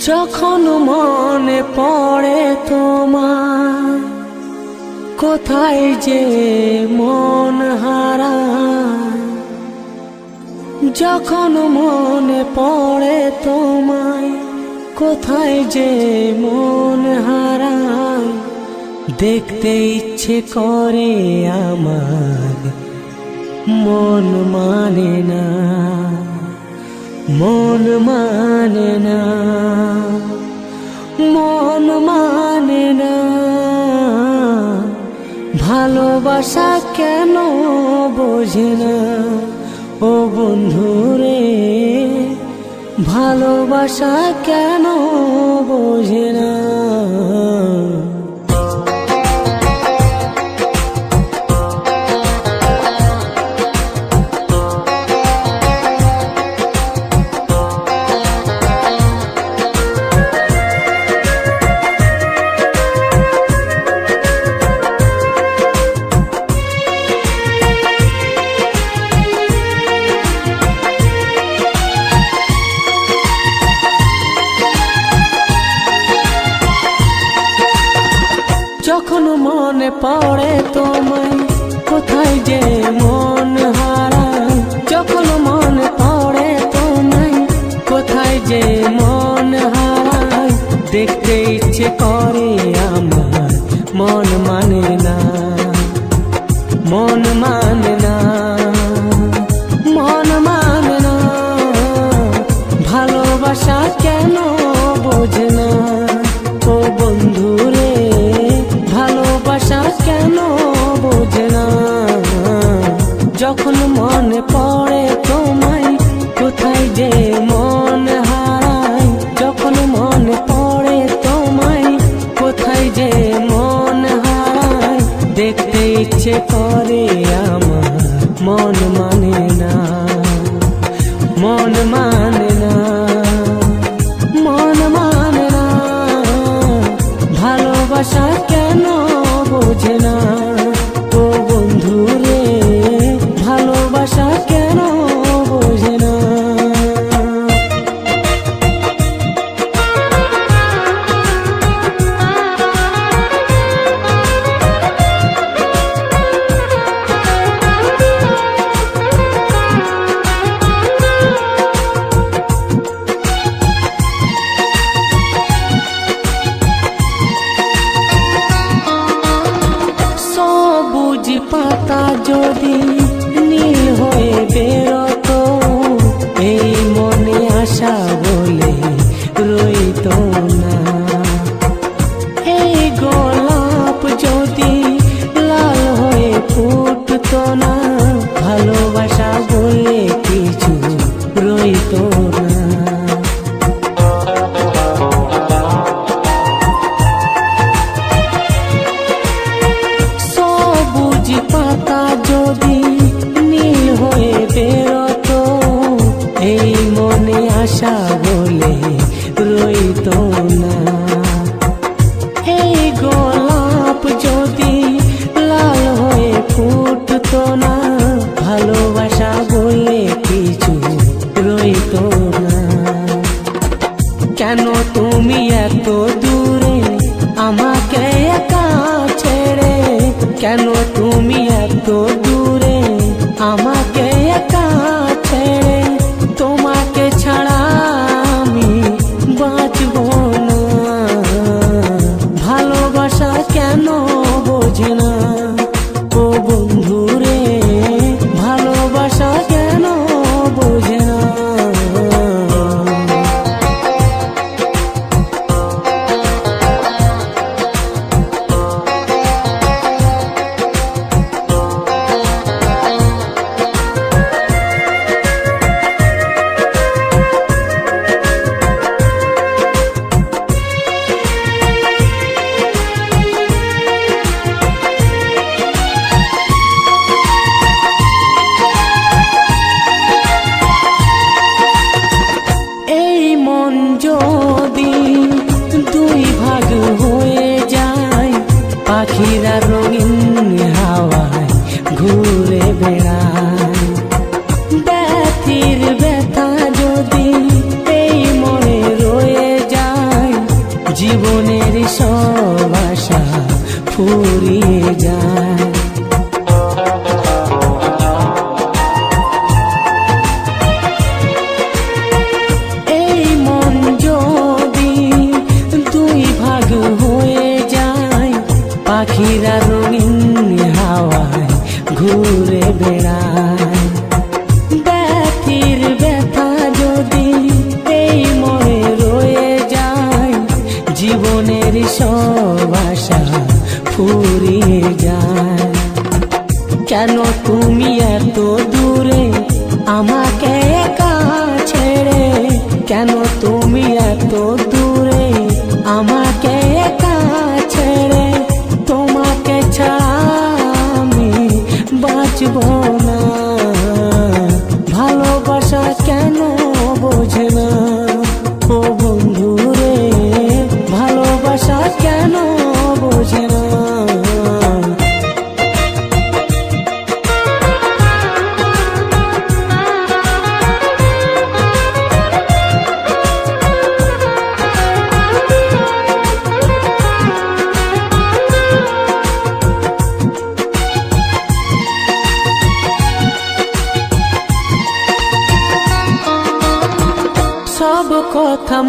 যখন মনে পড়ে তোমার, কোথায় যে মন হারায়। যখন মনে পড়ে তোমায়, কোথায় যে মন হারায়। দেখতে ইচ্ছে করে আমার, মন মানে না, মন মানে না, মন মানে না। ভালোবাসা কেন বোঝে না ও বন্ধুরে, ভালোবাসা কেন বোঝে না। যখন মনে পড়ে তোমায়, কোথায় যে মন হারায়। যখন মনে পড়ে তোমায়, কোথায় যে মন হারায়। দেখতে ইচ্ছে করে আমার, মন মানে না, মন মানে না, মন মানে না। ভালোবাসা কেন বোঝে না ও বন্ধুরে, ভালোবাসা কেন বোঝে না। যখন মনে পড়ে তোমায়, কোথায় যে মন হারায়। যখন মনে পড়ে তোমায়, কোথায় যে মন হারায়। দেখতে ইচ্ছে করে আমার, মন মানে না, মন মানে না, মন মানে না। ভালোবাসা কেন বোঝে না ও বন্ধুরে, ভালোবাসা কেন বোঝে না। সবুজ পাতা যদি নীল হয়ে বেরোতো, এই মনে আশা বলে রইতো না। এই গোলাপ যদি লাল হয়ে ফুটতো না, ভালোবাসা বলে কিছু রইতো না। পাতা যদি নীল হয়ে বেরোতো, এই মনে আশা বলে রইতো না। এই গোলাপ যদি লাল হয়ে ফুটতো না, ভালোবাসা বলে কিছু রইতো না। কেন তুমি এত দূরে আমাকে একা ছেড়ে, কেন তুমি এত দূরে আমাকে একা ছেড়ে। তোমাকে ছাড়া আমি বাঁচব না। ভালোবাসা কেন বোঝে না ও বন্ধুরে, ভালোবাসা কেন বোঝে না। যদি দুই ভাগ হয়ে যায়, পাখিরা রঙিন হাওয়ায় ঘুরে বেড়ায়। ব্যথির ব্যথা যদি এই মনে রয়ে যায়,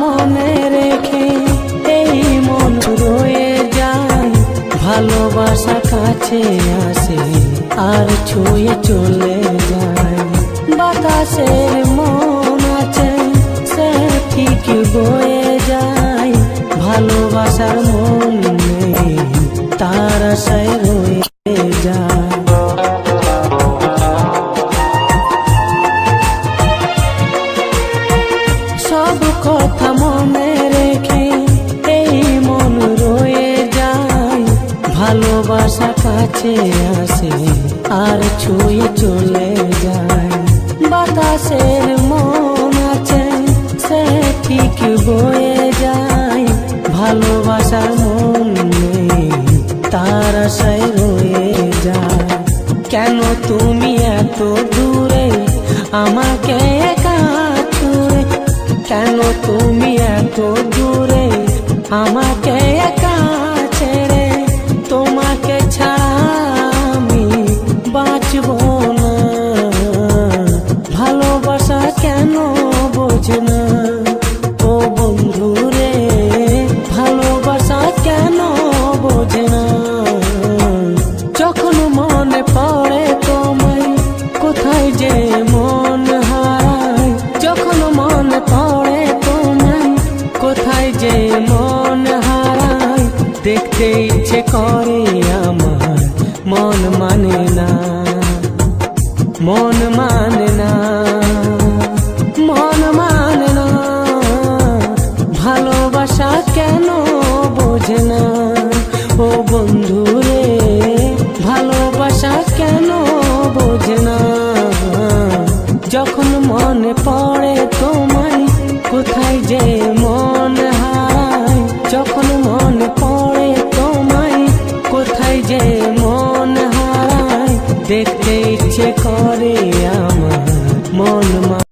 মনে রেখে এই মন রয়ে যায়, ভালোবাসা কাছে আসে আর ছুঁয়ে চলে যায়। বাতাসের মন আছে সে ঠিক বয়ে যায়, ভালোবাসার মন নেই তার আশায় রয়ে যায়। সব কথা মনে রেখে এই মন রয়ে যায়, ভালোবাসা কাছে আসে আর ছুঁয়ে চলে যায়। বাতাসের মন আছে সে ঠিক বয়ে যায়, ভালোবাসার মন নেই তার আশায় রয়ে যায়। কেন তুমি এত দূরে আমাকে একা ছুঁয়ে, কেন তুমি এত দূরে আমাকে একা ছেড়ে, তোমাকে ছাড়া আমি বাঁচব না। ভালোবাসা কেন বোঝে না ও বন্ধু রে, ভালোবাসা কেন বোঝে না। যখন মনে পড়ে তোমায় কোথায় যে মন হারায়, যখন মনে পড়ে তোমায় কোথায় যে মন হারায়, দেখতে ইচ্ছে করে আমার মন মানে না, মন মানে না, মন মানে না। ভালোবাসা কেন বোঝে না।